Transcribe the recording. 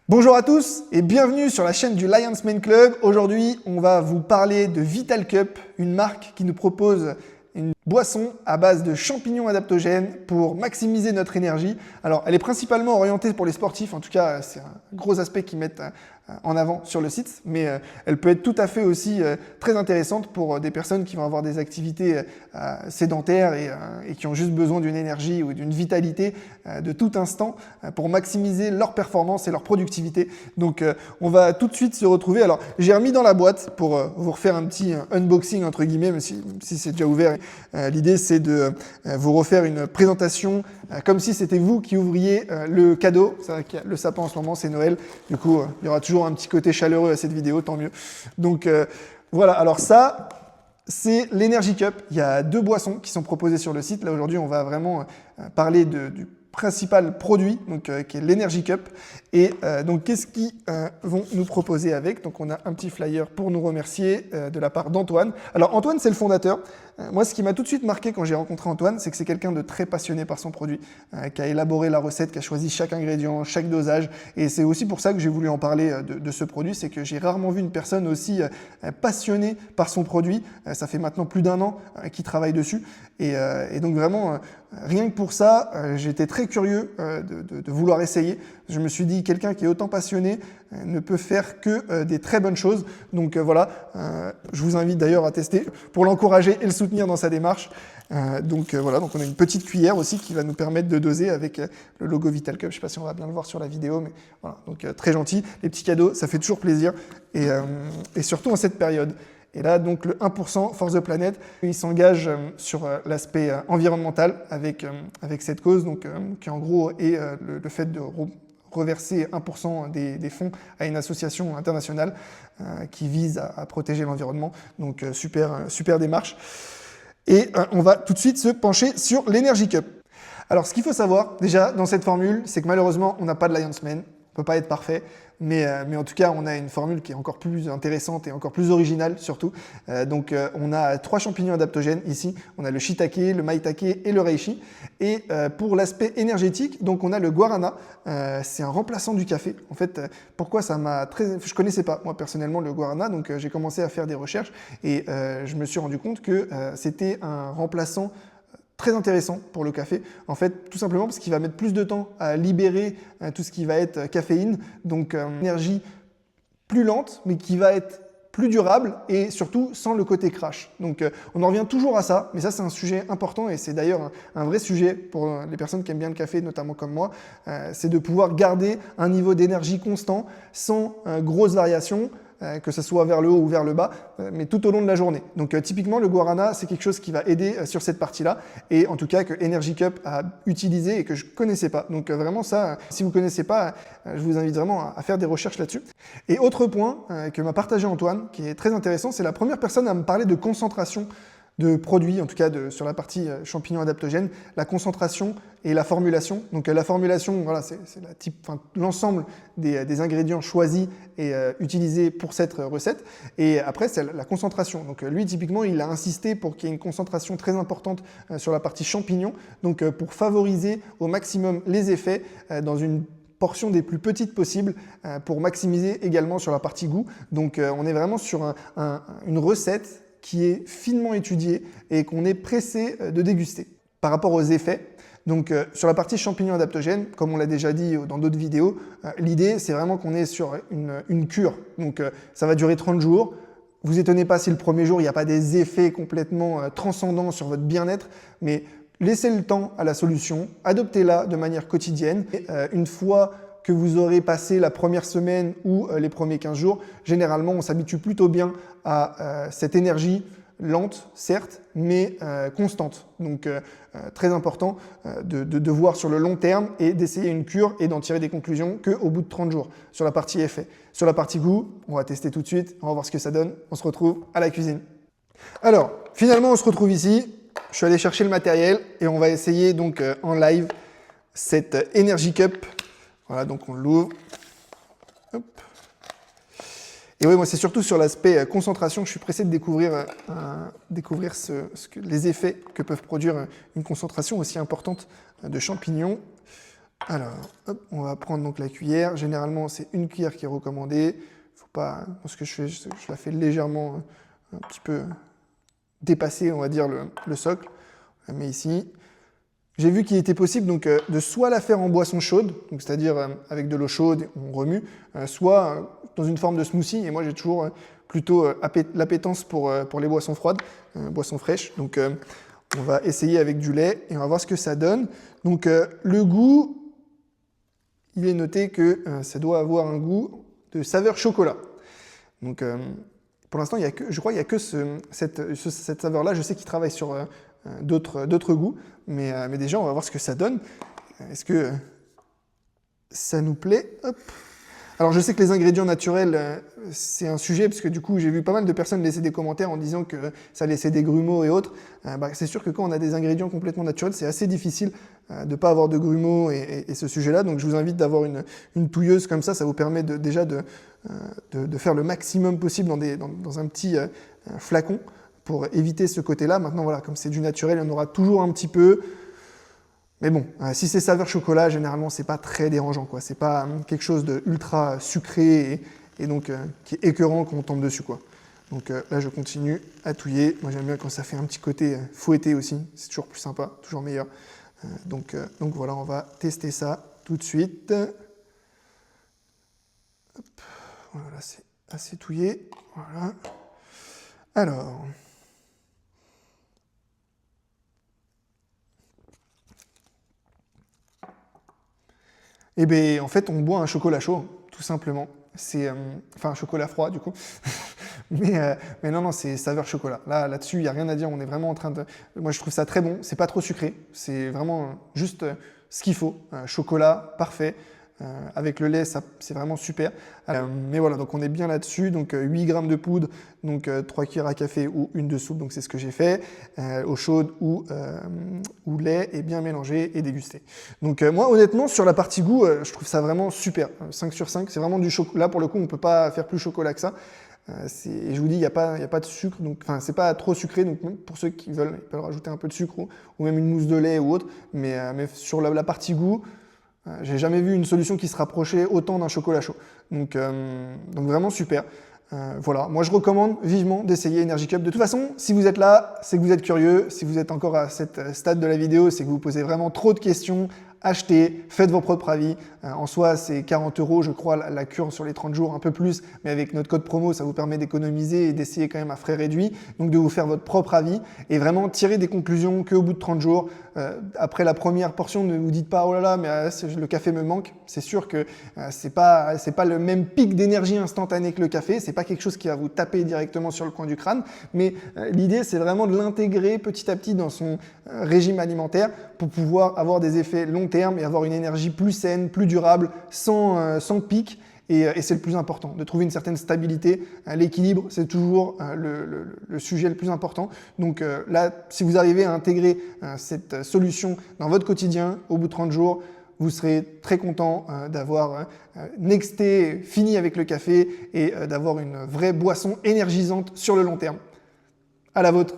Bonjour à tous et bienvenue sur la chaîne du Lion's Mane Club. Aujourd'hui, on va vous parler de Vital Cup, une marque qui nous propose une boisson à base de champignons adaptogènes pour maximiser notre énergie. Alors, elle est principalement orientée pour les sportifs, en tout cas, c'est un gros aspect qu'ils mettent en avant sur le site, mais elle peut être tout à fait aussi très intéressante pour des personnes qui vont avoir des activités sédentaires et qui ont juste besoin d'une énergie ou d'une vitalité de tout instant pour maximiser leur performance et leur productivité. Donc, on va tout de suite se retrouver. Alors, j'ai remis dans la boîte pour vous refaire un petit unboxing, entre guillemets, même si c'est déjà ouvert. L'idée, c'est de vous refaire une présentation comme si c'était vous qui ouvriez le cadeau. C'est vrai qu'il y a le sapin en ce moment, c'est Noël. Du coup, il y aura toujours un petit côté chaleureux à cette vidéo, tant mieux. Donc, voilà. Alors ça, c'est l'Energy Cup. Il y a deux boissons qui sont proposées sur le site. Là, aujourd'hui, on va vraiment parler du principal produit, donc, qui est l'Energy Cup. Et donc, qu'est-ce qu'ils vont nous proposer avec? Donc, on a un petit flyer pour nous remercier de la part d'Antoine. Alors, Antoine, c'est le fondateur. Moi, ce qui m'a tout de suite marqué quand j'ai rencontré Antoine, c'est que c'est quelqu'un de très passionné par son produit, qui a élaboré la recette, qui a choisi chaque ingrédient, chaque dosage. Et c'est aussi pour ça que j'ai voulu en parler de ce produit, c'est que j'ai rarement vu une personne aussi passionnée par son produit. Ça fait maintenant plus d'1 an qu'il travaille dessus. Et donc vraiment, rien que pour ça, j'étais très curieux de vouloir essayer. Je me suis dit, quelqu'un qui est autant passionné ne peut faire que des très bonnes choses. Donc voilà, je vous invite d'ailleurs à tester pour l'encourager et le soutenir dans sa démarche. Voilà, donc on a une petite cuillère aussi qui va nous permettre de doser avec le logo Vital Cup. Je ne sais pas si on va bien le voir sur la vidéo, mais voilà, donc très gentil. Les petits cadeaux, ça fait toujours plaisir et surtout en cette période. Et là, donc, le 1% Force the Planet, il s'engage sur l'aspect environnemental avec cette cause, donc, qui en gros est le fait de reverser 1% des fonds à une association internationale qui vise à protéger l'environnement. Donc, super démarche. Et on va tout de suite se pencher sur l'Energy Cup. Alors, ce qu'il faut savoir, déjà, dans cette formule, c'est que malheureusement, on n'a pas de Lion's Mane. On ne peut pas être parfait, mais en tout cas, on a une formule qui est encore plus intéressante et encore plus originale, surtout. On a 3 champignons adaptogènes ici. On a le shiitake, le maitake et le reishi. Et pour l'aspect énergétique, donc on a le guarana. C'est un remplaçant du café. En fait, pourquoi ça m'a très... Je ne connaissais pas, moi, personnellement, le guarana. Donc, j'ai commencé à faire des recherches et je me suis rendu compte que c'était un remplaçant très intéressant pour le café, en fait, tout simplement parce qu'il va mettre plus de temps à libérer tout ce qui va être caféine, donc énergie plus lente, mais qui va être plus durable et surtout sans le côté crash. Donc on en revient toujours à ça, mais ça c'est un sujet important et c'est d'ailleurs un vrai sujet pour les personnes qui aiment bien le café, notamment comme moi, c'est de pouvoir garder un niveau d'énergie constant sans grosses variations, que ce soit vers le haut ou vers le bas, mais tout au long de la journée. Donc typiquement, le guarana, c'est quelque chose qui va aider sur cette partie-là, et en tout cas que Energy Cup a utilisé et que je ne connaissais pas. Donc vraiment ça, si vous ne connaissez pas, je vous invite vraiment à faire des recherches là-dessus. Et autre point que m'a partagé Antoine, qui est très intéressant, c'est la première personne à me parler de concentration de produits, en tout cas sur la partie champignons adaptogènes, la concentration et la formulation. Donc la formulation, voilà, c'est l'ensemble des ingrédients choisis et utilisés pour cette recette. Et après, c'est la concentration. Donc lui, typiquement, il a insisté pour qu'il y ait une concentration très importante sur la partie champignons, donc pour favoriser au maximum les effets dans une portion des plus petites possibles pour maximiser également sur la partie goût. Donc on est vraiment sur une recette qui est finement étudié et qu'on est pressé de déguster. Par rapport aux effets, donc sur la partie champignons adaptogènes, comme on l'a déjà dit dans d'autres vidéos, l'idée c'est vraiment qu'on est sur une cure. Donc ça va durer 30 jours. Vous étonnez pas si le premier jour il n'y a pas des effets complètement transcendants sur votre bien-être, mais laissez le temps à la solution, adoptez-la de manière quotidienne. Et, une fois que vous aurez passé la première semaine ou les premiers 15 jours, généralement, on s'habitue plutôt bien à cette énergie lente, certes, mais constante. Donc, très important de voir sur le long terme et d'essayer une cure et d'en tirer des conclusions qu'au bout de 30 jours sur la partie effet. Sur la partie goût, on va tester tout de suite, on va voir ce que ça donne. On se retrouve à la cuisine. Alors, finalement, on se retrouve ici. Je suis allé chercher le matériel et on va essayer donc en live cette Energy Cup. Voilà, donc on l'ouvre. Et oui, moi, c'est surtout sur l'aspect concentration que je suis pressé de découvrir, les effets que peuvent produire une concentration aussi importante de champignons. Alors, hop, on va prendre donc la cuillère. Généralement, c'est une cuillère qui est recommandée. Faut pas, ce que je fais, je la fais légèrement, un petit peu dépasser, on va dire, le socle. On la mets ici. J'ai vu qu'il était possible donc, de soit la faire en boisson chaude, c'est-à-dire avec de l'eau chaude, on remue, soit dans une forme de smoothie. Et moi, j'ai toujours plutôt l'appétence pour les boissons froides, boissons fraîches. Donc, on va essayer avec du lait et on va voir ce que ça donne. Donc, le goût, il est noté que ça doit avoir un goût de saveur chocolat. Donc, pour l'instant, je crois qu'il n'y a que cette saveur-là. Je sais qu'il travaille sur d'autres goûts, mais déjà, on va voir ce que ça donne. Est-ce que ça nous plaît? Hop. Alors, je sais que les ingrédients naturels, c'est un sujet, parce que du coup, j'ai vu pas mal de personnes laisser des commentaires en disant que ça laissait des grumeaux et autres. C'est sûr que quand on a des ingrédients complètement naturels, c'est assez difficile de ne pas avoir de grumeaux et ce sujet-là. Donc, je vous invite d'avoir une touilleuse comme ça vous permet déjà de faire le maximum possible dans un petit flacon pour éviter ce côté-là. Maintenant, voilà, comme c'est du naturel, il y en aura toujours un petit peu. Mais bon, si c'est saveur chocolat, généralement, c'est pas très dérangeant, quoi. C'est pas quelque chose de ultra sucré et donc qui est écœurant quand on tombe dessus, quoi. Donc là, je continue à touiller. Moi, j'aime bien quand ça fait un petit côté fouetté aussi. C'est toujours plus sympa, toujours meilleur. Donc voilà, on va tester ça tout de suite. Hop. Voilà, c'est assez touillé. Voilà. Alors... Eh bien, en fait, on boit un chocolat chaud, tout simplement. C'est, enfin, un chocolat froid, du coup. mais non, c'est saveur chocolat. Là-dessus, il n'y a rien à dire. On est vraiment en train de... Moi, je trouve ça très bon. C'est pas trop sucré. C'est vraiment juste ce qu'il faut. Chocolat, parfait. Avec le lait, c'est vraiment super. Mais voilà, donc on est bien là-dessus. Donc 8 grammes de poudre, donc 3 cuillères à café ou une de soupe, donc c'est ce que j'ai fait. Eau chaude ou lait et bien mélangé et dégusté. Donc moi, honnêtement, sur la partie goût, je trouve ça vraiment super. 5 sur 5, c'est vraiment du chocolat. Là, pour le coup, on ne peut pas faire plus chocolat que ça. Et je vous dis, il n'y a pas de sucre, donc enfin c'est pas trop sucré, donc même pour ceux qui veulent, ils peuvent rajouter un peu de sucre ou même une mousse de lait ou autre. Mais sur la partie goût, j'ai jamais vu une solution qui se rapprochait autant d'un chocolat chaud. Donc vraiment super. Voilà, moi je recommande vivement d'essayer Energy Cup. De toute façon, si vous êtes là, c'est que vous êtes curieux. Si vous êtes encore à cette stade de la vidéo, c'est que vous posez vraiment trop de questions. Achetez, faites vos propres avis. En soi, c'est 40 €, je crois, la cure sur les 30 jours, un peu plus. Mais avec notre code promo, ça vous permet d'économiser et d'essayer quand même à frais réduits. Donc de vous faire votre propre avis et vraiment tirer des conclusions qu'au bout de 30 jours. Après la première portion, ne vous dites pas « Oh là là, mais le café me manque ». C'est sûr que c'est pas le même pic d'énergie instantanée que le café. C'est pas quelque chose qui va vous taper directement sur le coin du crâne. Mais l'idée, c'est vraiment de l'intégrer petit à petit dans son régime alimentaire pour pouvoir avoir des effets long terme et avoir une énergie plus saine, plus durable, sans pic. Et c'est le plus important, de trouver une certaine stabilité. L'équilibre, c'est toujours le sujet le plus important. Donc là, si vous arrivez à intégrer cette solution dans votre quotidien, au bout de 30 jours, vous serez très content d'avoir nexté, fini avec le café et d'avoir une vraie boisson énergisante sur le long terme. À la vôtre.